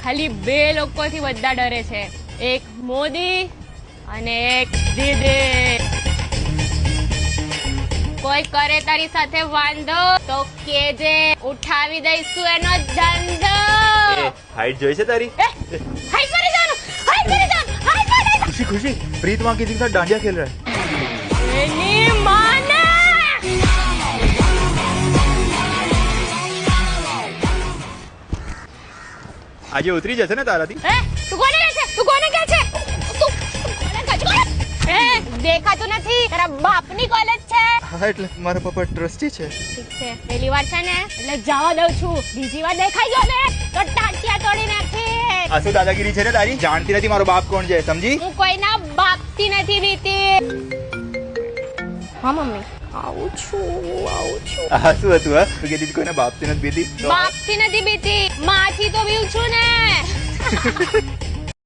ખાલી બે લોકોથી બધા ડરે છે, એક મોદી અને એક દીદી. કોઈ કરે તારી સાથે વાંધો તો કેજે, ઉઠાવી દઈશું એનો ધંધો. હાઈટ જોઈ છે તારી? હાઈટ કરી જવાનું, હાઈટ કરી જવાનું, હાઈટ કરી જવાનું. खुशी खुशी प्रीत वहाँ किसी के साथ डांडिया खेल रहा है. એની માને આજે ઉતરી જશે ને તારાથી? તું કોને કહે છે? તું કોને કહે છે? તું કોને કહે છે? દેખાતું નથી, તારા બાપની કોલેજ છે. હા એટલે મારા પપ્પા ટ્રસ્ટી છે. ઠીક છે, પહેલી વાર છે ને એટલે જવા દઉં છું, બીજી વાર દેખાઈ ગયો ને તો ટાંટિયા તોડી નાખી. આ શું દાદાગીરી છે ને તારી? જાણતી નથી મારો બાપ કોણ છે, સમજી? હું કોઈના બાપથી નથી બીતી. હા મમ્મી, આવું છું. આ શું હતું? હા તું કીધી કોઈના બાપથી નથી બીતી? બાપથી નથી બીતી, માથી તો બીવું છું ને.